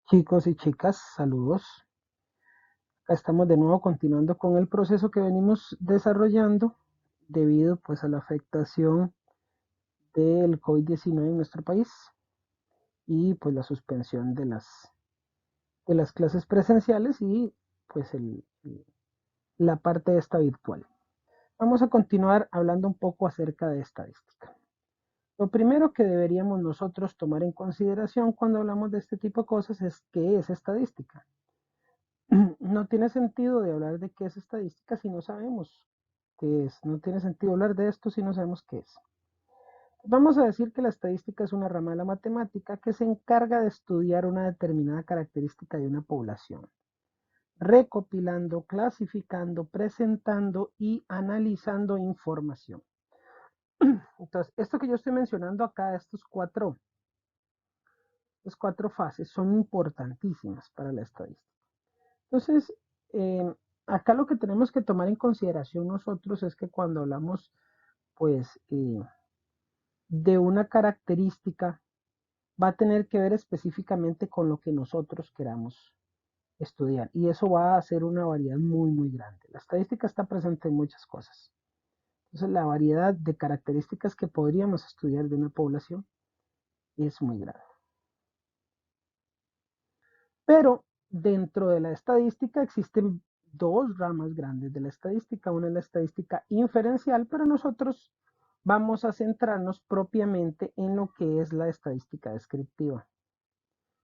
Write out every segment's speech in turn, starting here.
Chicos y chicas, saludos. Acá estamos de nuevo continuando con el proceso que venimos desarrollando debido pues a la afectación del COVID-19 en nuestro país y pues la suspensión de las clases presenciales y pues la parte esta virtual. Vamos a continuar hablando un poco acerca de estadística. Lo primero que deberíamos nosotros tomar en consideración cuando hablamos de este tipo de cosas es qué es estadística. No tiene sentido de hablar de qué es estadística si no sabemos qué es. No tiene sentido hablar de esto si no sabemos qué es. Vamos a decir que la estadística es una rama de la matemática que se encarga de estudiar una determinada característica de una población, recopilando, clasificando, presentando y analizando información. Entonces, esto que yo estoy mencionando acá, estas cuatro fases son importantísimas para la estadística. Entonces, eh, acá lo que tenemos que tomar en consideración nosotros es que cuando hablamos, pues, de una característica, va a tener que ver específicamente con lo que nosotros queramos estudiar. Y eso va a ser una variedad muy, muy grande. La estadística está presente en muchas cosas. Entonces, la variedad de características que podríamos estudiar de una población es muy grande. Pero dentro de la estadística existen dos ramas grandes de la estadística. Una es la estadística inferencial, pero nosotros vamos a centrarnos propiamente en lo que es la estadística descriptiva.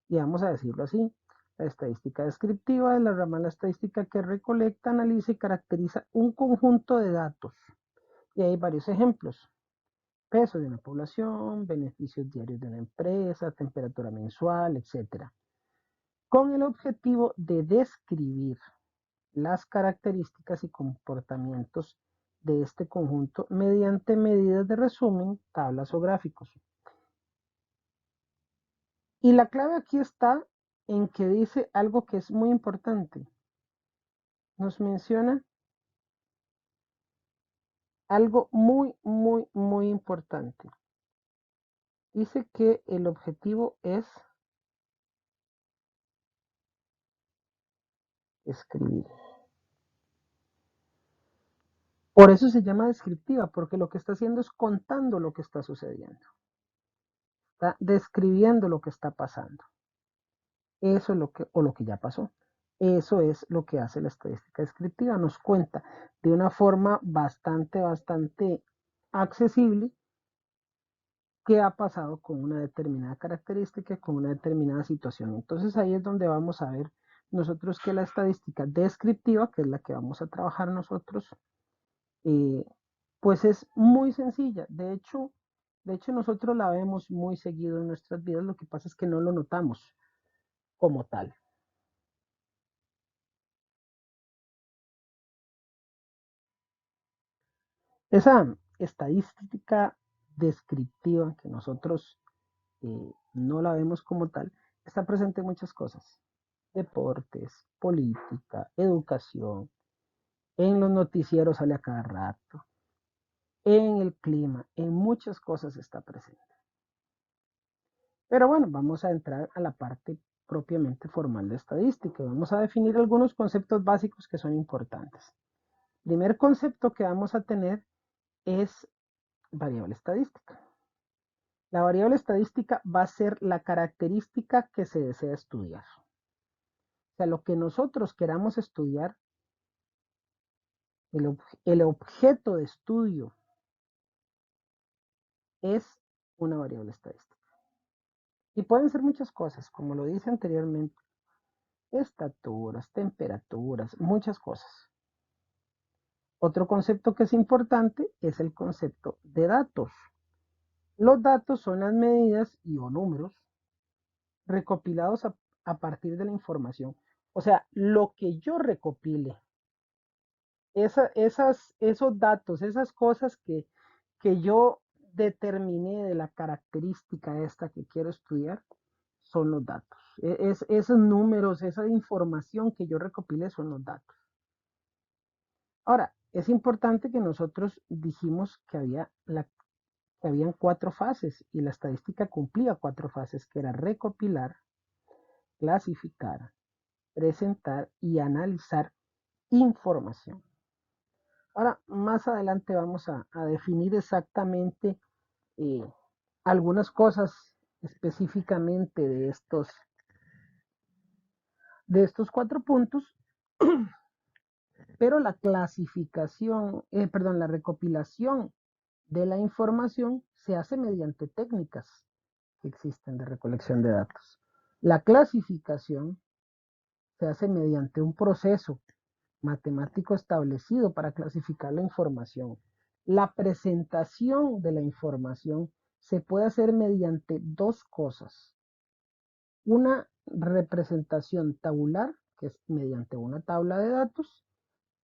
Y vamos a decirlo así. La estadística descriptiva es la rama de la estadística que recolecta, analiza y caracteriza un conjunto de datos. Y hay varios ejemplos. Peso de una población, beneficios diarios de una empresa, temperatura mensual, etc. Con el objetivo de describir las características y comportamientos de este conjunto mediante medidas de resumen, tablas o gráficos. Y la clave aquí está en que dice algo que es muy importante. Nos menciona algo muy, muy, muy importante. Dice que el objetivo es escribir. Por eso se llama descriptiva, porque lo que está haciendo es contando lo que está sucediendo. Está describiendo lo que está pasando. Eso es lo que ya pasó. Eso es lo que hace la estadística descriptiva. Nos cuenta de una forma bastante, bastante accesible qué ha pasado con una determinada característica, con una determinada situación. Entonces ahí es donde vamos a ver nosotros que la estadística descriptiva, que es la que vamos a trabajar nosotros, eh, pues es muy sencilla. De hecho, nosotros la vemos muy seguido en nuestras vidas, lo que pasa es que no lo notamos como tal. Esa estadística descriptiva que nosotros no la vemos como tal, está presente en muchas cosas. Deportes, política, educación, en los noticieros sale a cada rato, en el clima, en muchas cosas está presente. Pero bueno, vamos a entrar a la parte propiamente formal de estadística. Vamos a definir algunos conceptos básicos que son importantes. El primer concepto que vamos a tener es variable estadística. La variable estadística va a ser la característica que se desea estudiar. O sea, lo que nosotros queramos estudiar, el objeto de estudio es una variable estadística. Y pueden ser muchas cosas, como lo dije anteriormente, estaturas, temperaturas, muchas cosas. Otro concepto que es importante es el concepto de datos. Los datos son las medidas y o números recopilados a partir de la información. O sea, lo que yo recopile, esos datos, esas cosas que yo determiné de la característica esta que quiero estudiar, son los datos. Esos números, esa información que yo recopilé son los datos. Ahora, es importante que nosotros dijimos que habían cuatro fases y la estadística cumplía cuatro fases, que era recopilar, clasificar, presentar y analizar información. Ahora, más adelante vamos a definir exactamente eh, algunas cosas específicamente de estos 4 puntos, pero la clasificación, perdón, la recopilación de la información se hace mediante técnicas que existen de recolección de datos. La clasificación se hace mediante un proceso matemático establecido para clasificar la información. La presentación de la información se puede hacer mediante 2 cosas. Una representación tabular, que es mediante una tabla de datos,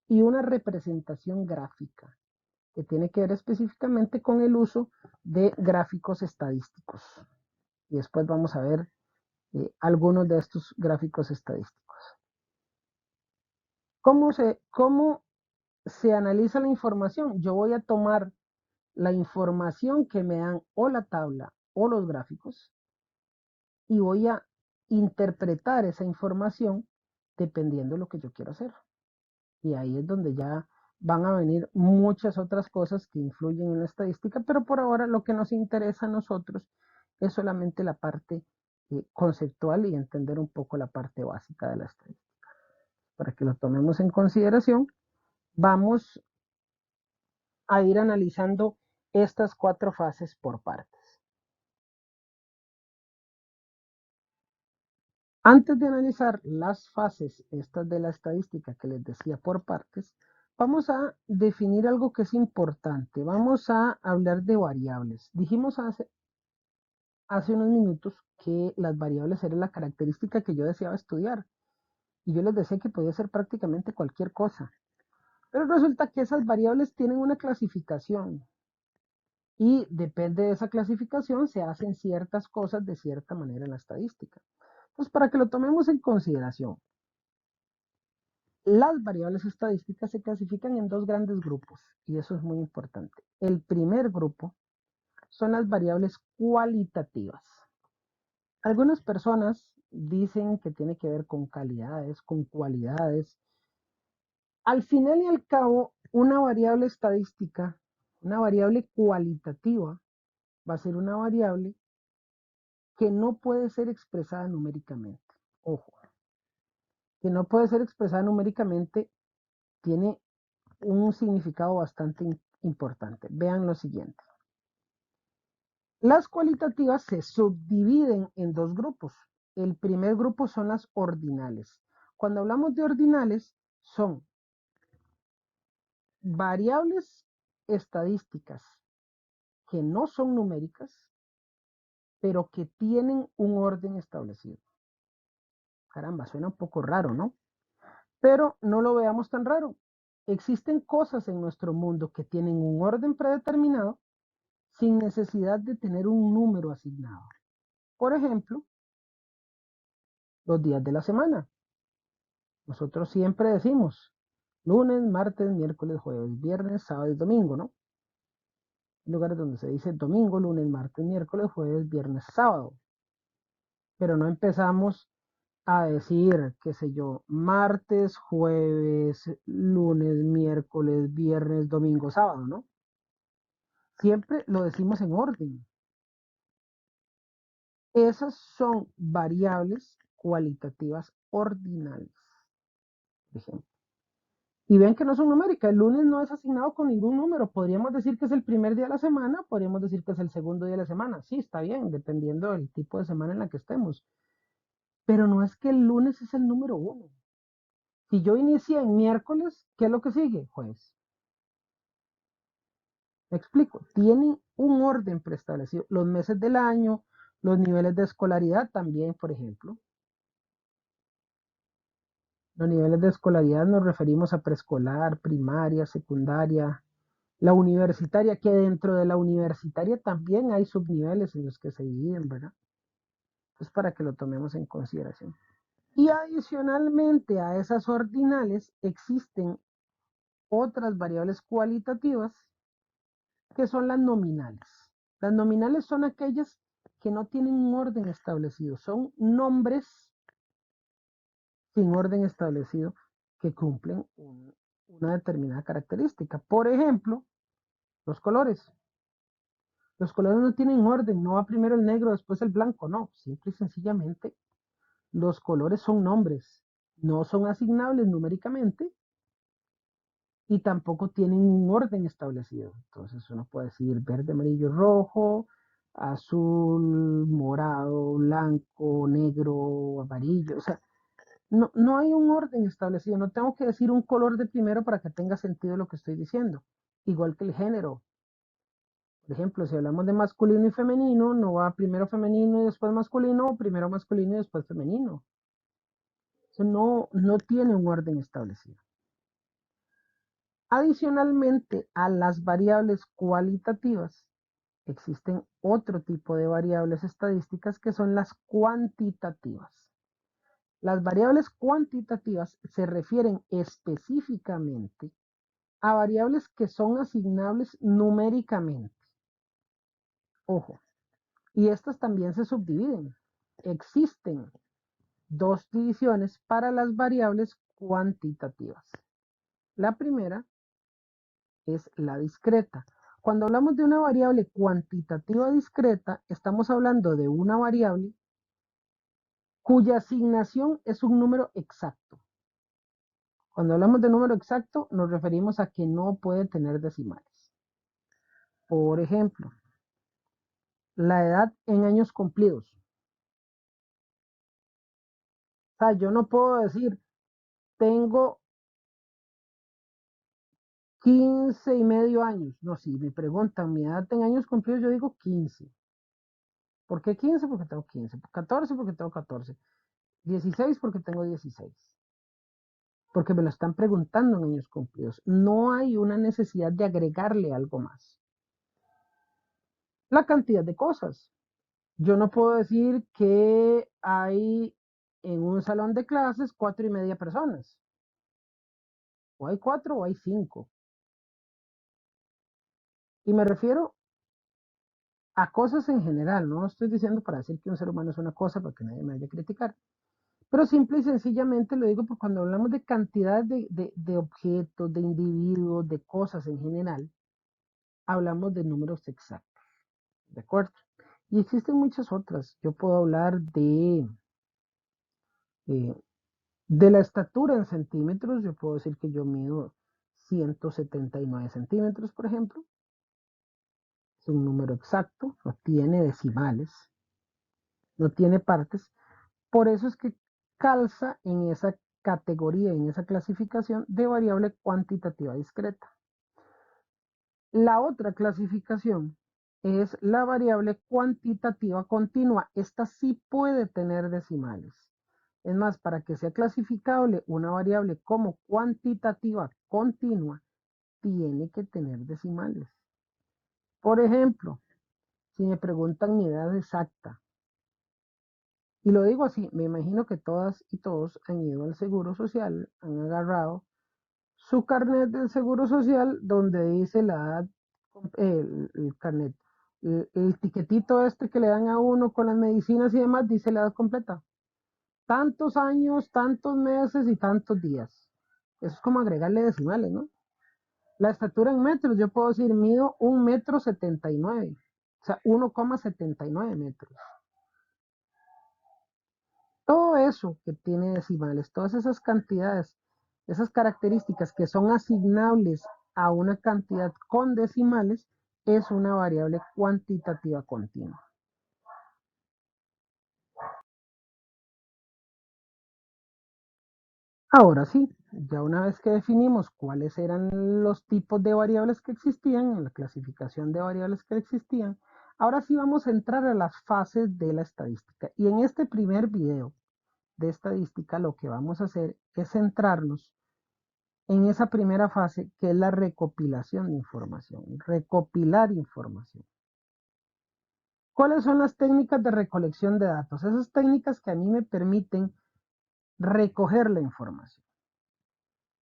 y una representación gráfica, que tiene que ver específicamente con el uso de gráficos estadísticos. Y después vamos a ver algunos de estos gráficos estadísticos. ¿Cómo se analiza la información? Yo voy a tomar la información que me dan o la tabla o los gráficos y voy a interpretar esa información dependiendo de lo que yo quiero hacer. Y ahí es donde ya van a venir muchas otras cosas que influyen en la estadística, pero por ahora lo que nos interesa a nosotros es solamente la parte conceptual y entender un poco la parte básica de la estadística. Para que lo tomemos en consideración, vamos a ir analizando estas 4 fases por partes. Antes de analizar las fases estas de la estadística que les decía por partes, vamos a definir algo que es importante. Vamos a hablar de variables. Dijimos hace unos minutos que las variables eran la característica que yo deseaba estudiar. Y yo les decía que podía ser prácticamente cualquier cosa. Pero resulta que esas variables tienen una clasificación. Y depende de esa clasificación se hacen ciertas cosas de cierta manera en la estadística. Entonces, para que lo tomemos en consideración, las variables estadísticas se clasifican en 2 grandes grupos y eso es muy importante. El primer grupo son las variables cualitativas. Algunas personas dicen que tiene que ver con calidades, con cualidades. Al final y al cabo, una variable estadística, una variable cualitativa, va a ser una variable que no puede ser expresada numéricamente. Ojo, que no puede ser expresada numéricamente tiene un significado bastante importante. Vean lo siguiente. Las cualitativas se subdividen en 2 grupos. El primer grupo son las ordinales. Cuando hablamos de ordinales, son variables estadísticas que no son numéricas, pero que tienen un orden establecido. Caramba, suena un poco raro, ¿no? Pero no lo veamos tan raro. Existen cosas en nuestro mundo que tienen un orden predeterminado sin necesidad de tener un número asignado. Por ejemplo, los días de la semana. Nosotros siempre decimos lunes, martes, miércoles, jueves, viernes, sábado y domingo, ¿no? Hay lugares donde se dice domingo, lunes, martes, miércoles, jueves, viernes, sábado. Pero no empezamos a decir, qué sé yo, martes, jueves, lunes, miércoles, viernes, domingo, sábado, ¿no? Siempre lo decimos en orden. Esas son variables cualitativas ordinales, por ejemplo. Y ven que no son numéricas. El lunes no es asignado con ningún número. Podríamos decir que es el primer día de la semana, podríamos decir que es el segundo día de la semana. Sí, está bien, dependiendo del tipo de semana en la que estemos. Pero no es que el lunes es el número 1. Si yo inicié en miércoles, ¿qué es lo que sigue? Jueves. Me explico. Tienen un orden preestablecido. Los meses del año, los niveles de escolaridad también, por ejemplo. Los niveles de escolaridad nos referimos a preescolar, primaria, secundaria, la universitaria, que dentro de la universitaria también hay subniveles en los que se dividen, ¿verdad? Es para que lo tomemos en consideración. Y adicionalmente a esas ordinales existen otras variables cualitativas que son las nominales. Las nominales son aquellas que no tienen un orden establecido, son nombres sin orden establecido que cumplen una determinada característica. Por ejemplo, los colores. Los colores no tienen orden, no va primero el negro, después el blanco, no. Simple y sencillamente, los colores son nombres, no son asignables numéricamente y tampoco tienen un orden establecido. Entonces uno puede decir verde, amarillo, rojo, azul, morado, blanco, negro, amarillo. O sea, no hay un orden establecido. No tengo que decir un color de primero para que tenga sentido lo que estoy diciendo. Igual que el género. Por ejemplo, si hablamos de masculino y femenino, no va primero femenino y después masculino, o primero masculino y después femenino. Eso no tiene un orden establecido. Adicionalmente a las variables cualitativas, existen otro tipo de variables estadísticas que son las cuantitativas. Las variables cuantitativas se refieren específicamente a variables que son asignables numéricamente. Ojo, y estas también se subdividen. Existen dos divisiones para las variables cuantitativas. La primera es la discreta. Cuando hablamos de una variable cuantitativa discreta, estamos hablando de una variable cuya asignación es un número exacto. Cuando hablamos de número exacto, nos referimos a que no puede tener decimales. Por ejemplo, la edad en años cumplidos. O sea, yo no puedo decir, tengo 15 y medio años. No, si me preguntan mi edad en años cumplidos, yo digo 15. ¿Por qué 15? Porque tengo 15. 14 porque tengo 14. 16 porque tengo 16. Porque me lo están preguntando en años cumplidos. No hay una necesidad de agregarle algo más. La cantidad de cosas. Yo no puedo decir que hay en un salón de clases 4 y media personas. O hay 4 o hay 5. Y me refiero a cosas en general. No estoy diciendo para decir que un ser humano es una cosa para que nadie me vaya a criticar. Pero simple y sencillamente lo digo porque cuando hablamos de cantidad de objetos, de individuos, de cosas en general, hablamos de números exactos. ¿De acuerdo? Y existen muchas otras. Yo puedo hablar eh, de la estatura en centímetros. Yo puedo decir que yo mido 179 centímetros, por ejemplo. Es un número exacto, no tiene decimales, no tiene partes. Por eso es que calza en esa categoría, en esa clasificación de variable cuantitativa discreta. La otra clasificación es la variable cuantitativa continua. Esta sí puede tener decimales. Es más, para que sea clasificable una variable como cuantitativa continua, tiene que tener decimales. Por ejemplo, si me preguntan mi edad exacta, y lo digo así, me imagino que todas y todos han ido al Seguro Social, han agarrado su carnet del Seguro Social donde dice la edad, el carnet, el tiquetito este que le dan a uno con las medicinas y demás, dice la edad completa. Tantos años, tantos meses y tantos días. Eso es como agregarle decimales, ¿no? La estatura en metros, yo puedo decir, mido 1,79 m, o sea, 1,79 metros. Todo eso que tiene decimales, todas esas cantidades, esas características que son asignables a una cantidad con decimales, es una variable cuantitativa continua. Ahora sí, ya una vez que definimos cuáles eran los tipos de variables que existían, en la clasificación de variables que existían, ahora sí vamos a entrar a las fases de la estadística. Y en este primer video de estadística lo que vamos a hacer es centrarnos en esa primera fase que es la recopilación de información, recopilar información. ¿Cuáles son las técnicas de recolección de datos? Esas técnicas que a mí me permiten recoger la información.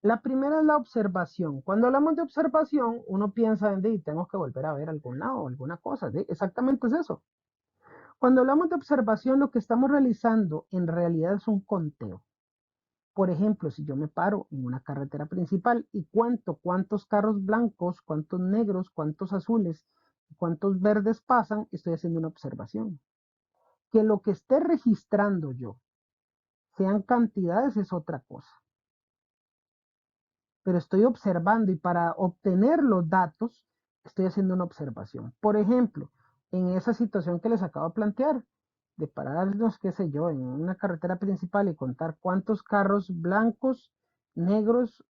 La primera es la observación. Cuando hablamos de observación, uno piensa en, tengo que volver a ver algún lado, alguna cosa. ¿Sí? Exactamente es eso. Cuando hablamos de observación, lo que estamos realizando en realidad es un conteo. Por ejemplo, si yo me paro en una carretera principal y cuento cuántos carros blancos, cuántos negros, cuántos azules, cuántos verdes pasan, estoy haciendo una observación. Que lo que esté registrando yo sean cantidades es otra cosa. Pero estoy observando y para obtener los datos estoy haciendo una observación. Por ejemplo, en esa situación que les acabo de plantear, de pararnos, qué sé yo, en una carretera principal y contar cuántos carros blancos, negros,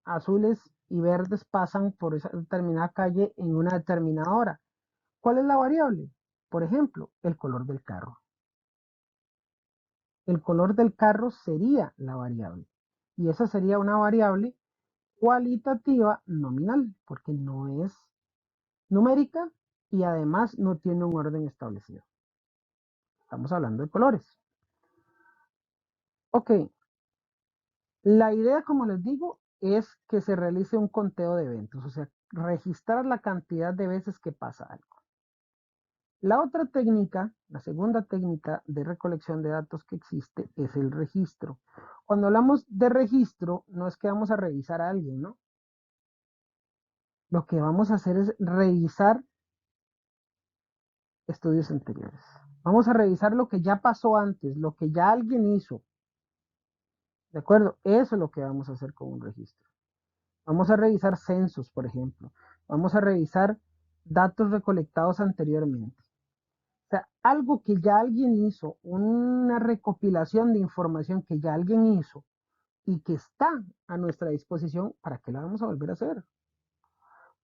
azules y verdes pasan por esa determinada calle en una determinada hora. ¿Cuál es la variable? Por ejemplo, el color del carro. El color del carro sería la variable. Y esa sería una variable cualitativa nominal, porque no es numérica y además no tiene un orden establecido. Estamos hablando de colores. Ok, la idea, como les digo, es que se realice un conteo de eventos, o sea, registrar la cantidad de veces que pasa algo. La otra técnica, la segunda técnica de recolección de datos que existe es el registro. Cuando hablamos de registro, no es que vamos a revisar a alguien, ¿no? Lo que vamos a hacer es revisar estudios anteriores. Vamos a revisar lo que ya pasó antes, lo que ya alguien hizo. ¿De acuerdo? Eso es lo que vamos a hacer con un registro. Vamos a revisar censos, por ejemplo. Vamos a revisar datos recolectados anteriormente. O sea, algo que ya alguien hizo, una recopilación de información que ya alguien hizo y que está a nuestra disposición, ¿para qué la vamos a volver a hacer?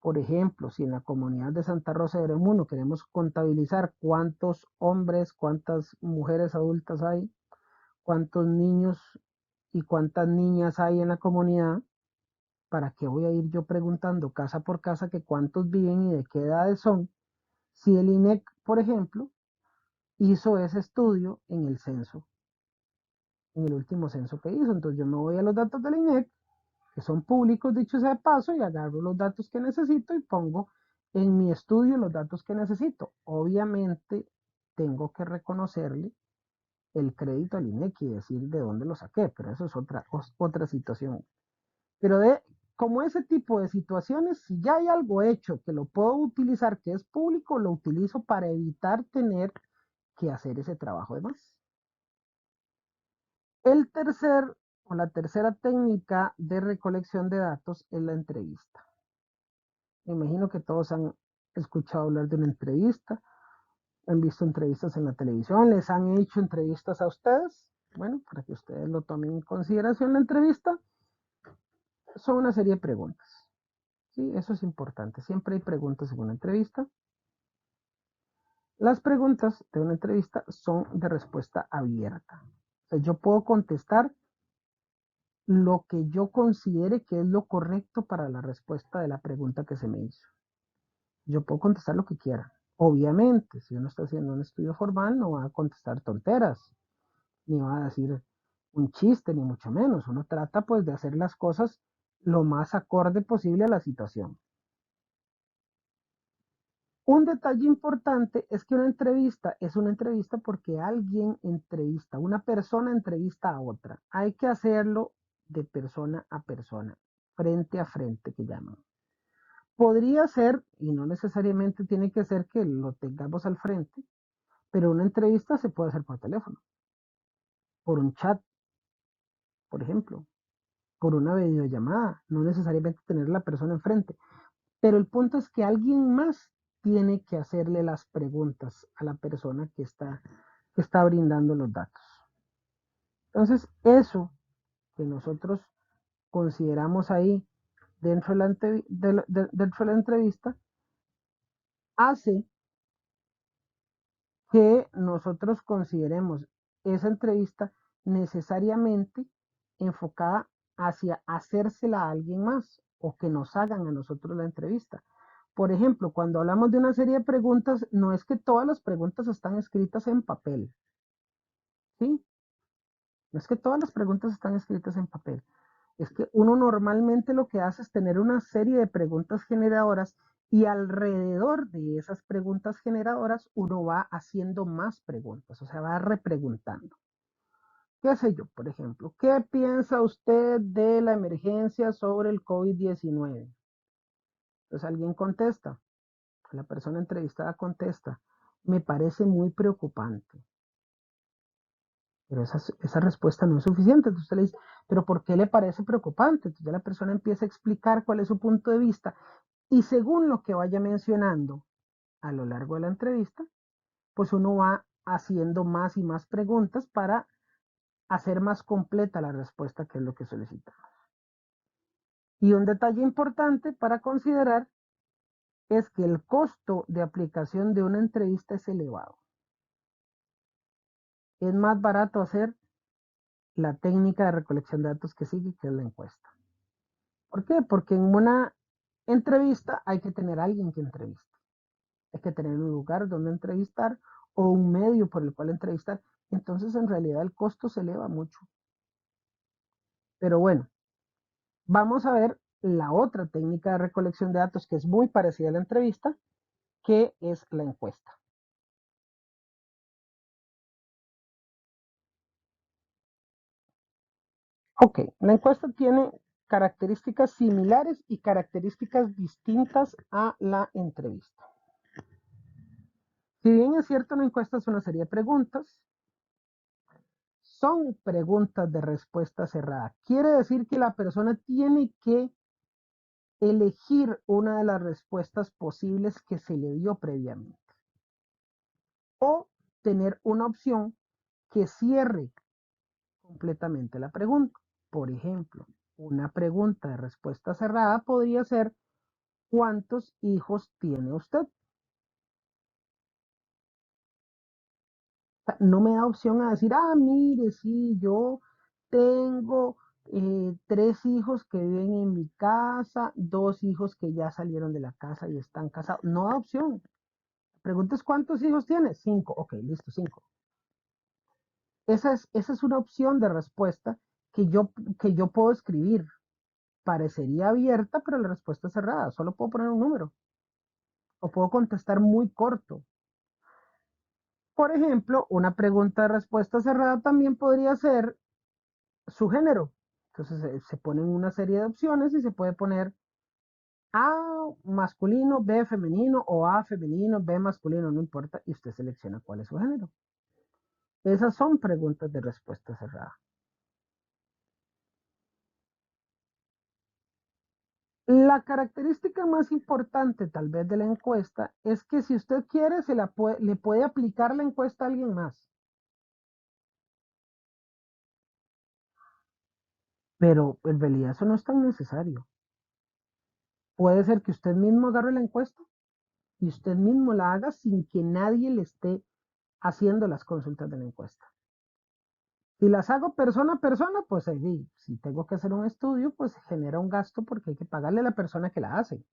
Por ejemplo, si en la comunidad de Santa Rosa de Oremuno queremos contabilizar cuántos hombres, cuántas mujeres adultas hay, cuántos niños y cuántas niñas hay en la comunidad, ¿para qué voy a ir yo preguntando casa por casa que cuántos viven y de qué edades son? Si el INEC, por ejemplo, hizo ese estudio en el censo, en el último censo que hizo. Entonces yo me voy a los datos del INEC, que son públicos, dicho sea de paso, y agarro los datos que necesito y pongo en mi estudio los datos que necesito. Obviamente tengo que reconocerle el crédito al INEC y decir de dónde lo saqué, pero eso es otra situación. Pero como ese tipo de situaciones, si ya hay algo hecho que lo puedo utilizar, que es público, lo utilizo para evitar tener que hacer ese trabajo de más. El tercer o la tercera técnica de recolección de datos es la entrevista. Me imagino que todos han escuchado hablar de una entrevista, han visto entrevistas en la televisión, les han hecho entrevistas a ustedes. Bueno, para que ustedes lo tomen en consideración la entrevista, son una serie de preguntas. Sí, eso es importante. Siempre hay preguntas en una entrevista. Las preguntas de una entrevista son de respuesta abierta. O sea, yo puedo contestar lo que yo considere que es lo correcto para la respuesta de la pregunta que se me hizo. Yo puedo contestar lo que quiera. Obviamente, si uno está haciendo un estudio formal, no va a contestar tonteras, ni va a decir un chiste, ni mucho menos. Uno trata pues de hacer las cosas lo más acorde posible a la situación. Un detalle importante es que una entrevista es una entrevista porque alguien entrevista, una persona entrevista a otra. Hay que hacerlo de persona a persona, frente a frente que llaman. Podría ser, y no necesariamente tiene que ser que lo tengamos al frente, pero una entrevista se puede hacer por teléfono, por un chat, por ejemplo, por una videollamada, no necesariamente tener la persona enfrente. Pero el punto es que alguien más tiene que hacerle las preguntas a la persona que está brindando los datos. Entonces, eso que nosotros consideramos ahí dentro dentro de la entrevista hace que nosotros consideremos esa entrevista necesariamente enfocada hacia hacérsela a alguien más o que nos hagan a nosotros la entrevista. Por ejemplo, cuando hablamos de una serie de preguntas, no es que todas las preguntas están escritas en papel, ¿sí? No es que todas las preguntas están escritas en papel. Es que uno normalmente lo que hace es tener una serie de preguntas generadoras y alrededor de esas preguntas generadoras uno va haciendo más preguntas, o sea, va repreguntando. qué sé yo, por ejemplo, ¿qué piensa usted de la emergencia sobre el COVID-19? Entonces alguien contesta, la persona entrevistada contesta, me parece muy preocupante. Pero esa respuesta no es suficiente. Entonces usted le dice, pero ¿por qué le parece preocupante? Entonces ya la persona empieza a explicar cuál es su punto de vista y según lo que vaya mencionando a lo largo de la entrevista, pues uno va haciendo más y más preguntas para hacer más completa la respuesta, que es lo que solicita. Y un detalle importante para considerar es que el costo de aplicación de una entrevista es elevado. Es más barato hacer la técnica de recolección de datos que sigue, que es la encuesta. ¿Por qué? Porque en una entrevista hay que tener a alguien que entreviste. Hay que tener un lugar donde entrevistar o un medio por el cual entrevistar. Entonces, en realidad, el costo se eleva mucho. Pero bueno, vamos a ver la otra técnica de recolección de datos que es muy parecida a la entrevista, que es la encuesta. Ok, la encuesta tiene características similares y características distintas a la entrevista. Si bien es cierto, la encuesta es una serie de preguntas, son preguntas de respuesta cerrada. Quiere decir que la persona tiene que elegir una de las respuestas posibles que se le dio previamente o tener una opción que cierre completamente la pregunta. Por ejemplo, una pregunta de respuesta cerrada podría ser: ¿cuántos hijos tiene usted? Sea, no me da opción a decir, mire, sí, yo tengo 3 hijos que viven en mi casa, 2 hijos que ya salieron de la casa y están casados. No da opción. Preguntas, ¿cuántos hijos tienes? 5. Ok, listo, 5. Esa es una opción de respuesta que yo puedo escribir. Parecería abierta, pero la respuesta es cerrada. Solo puedo poner un número. O puedo contestar muy corto. Por ejemplo, una pregunta de respuesta cerrada también podría ser su género. Entonces se ponen una serie de opciones y se puede poner A masculino, B femenino o A femenino, B masculino, no importa, y usted selecciona cuál es su género. Esas son preguntas de respuesta cerrada. La característica más importante tal vez de la encuesta es que si usted quiere, le puede aplicar la encuesta a alguien más. Pero en realidad eso no es tan necesario. Puede ser que usted mismo agarre la encuesta y usted mismo la haga sin que nadie le esté haciendo las consultas de la encuesta. Si las hago persona a persona, pues si tengo que hacer un estudio, pues genera un gasto porque hay que pagarle a la persona que la hace.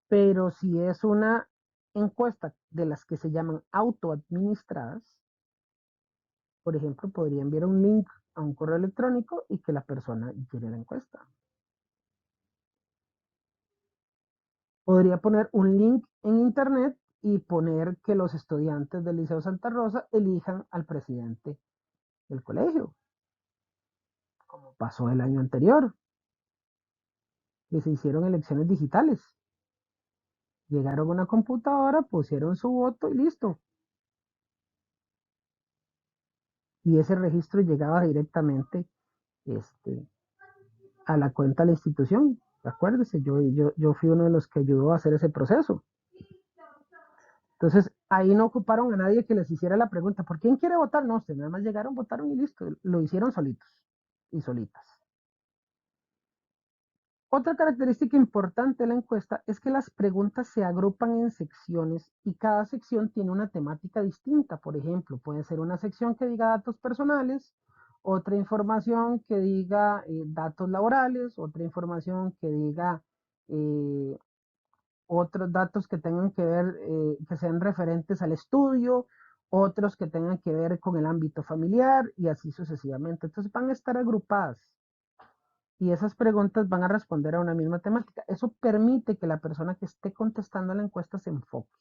Pero si es una encuesta de las que se llaman autoadministradas, por ejemplo, podría enviar un link a un correo electrónico y que la persona llene la encuesta. Podría poner un link en internet y poner que los estudiantes del Liceo Santa Rosa elijan al presidente del colegio, como pasó el año anterior, que se hicieron elecciones digitales. Llegaron a una computadora, pusieron su voto y listo. Y ese registro llegaba directamente este, a la cuenta de la institución. Acuérdese, yo fui uno de los que ayudó a hacer ese proceso. Entonces, ahí no ocuparon a nadie que les hiciera la pregunta, ¿por quién quiere votar? No, ustedes nada más llegaron, votaron y listo. Lo hicieron solitos y solitas. Otra característica importante de la encuesta es que las preguntas se agrupan en secciones y cada sección tiene una temática distinta. Por ejemplo, puede ser una sección que diga datos personales, otra información que diga datos laborales, otra información que diga eh, otros datos que tengan que ver, que sean referentes al estudio, otros que tengan que ver con el ámbito familiar y así sucesivamente. Entonces van a estar agrupadas y esas preguntas van a responder a una misma temática. Eso permite que la persona que esté contestando la encuesta se enfoque,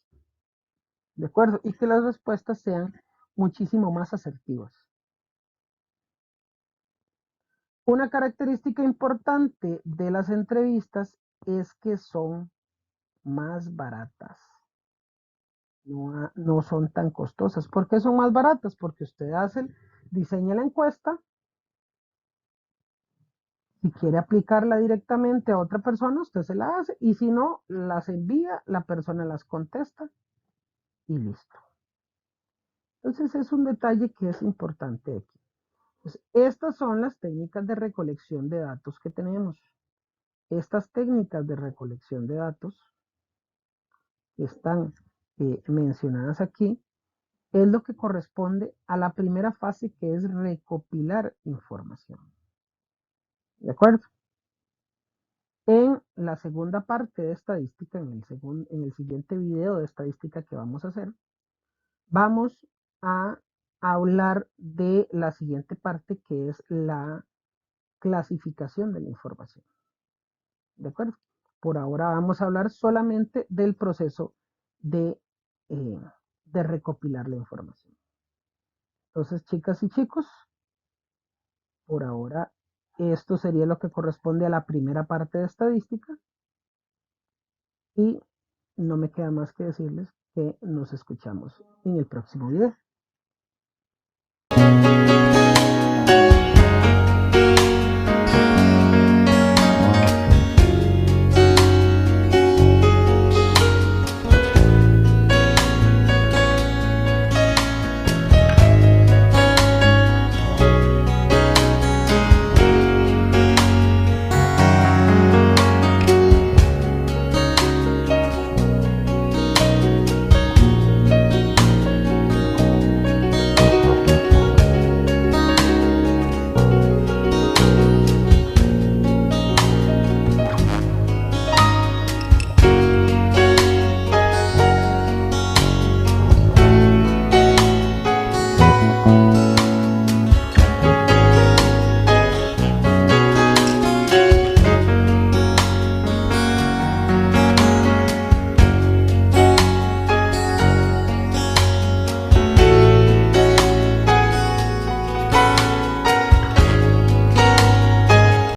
¿de acuerdo? Y que las respuestas sean muchísimo más asertivas. Una característica importante de las entrevistas es que son más baratas. No son tan costosas. ¿Por qué son más baratas? Porque usted diseña la encuesta. Si quiere aplicarla directamente a otra persona, usted se la hace. Y si no, las envía, la persona las contesta y listo. Entonces es un detalle que es importante aquí. Pues estas son las técnicas de recolección de datos que tenemos. Estas técnicas de recolección de datos que están mencionadas aquí es lo que corresponde a la primera fase, que es recopilar información. ¿De acuerdo? En la segunda parte de estadística, en el siguiente video de estadística que vamos a hacer, vamos a hablar de la siguiente parte, que es la clasificación de la información. ¿De acuerdo? Por ahora vamos a hablar solamente del proceso de, eh, de recopilar la información. Entonces, chicas y chicos, por ahora esto sería lo que corresponde a la primera parte de estadística y no me queda más que decirles que nos escuchamos en el próximo video.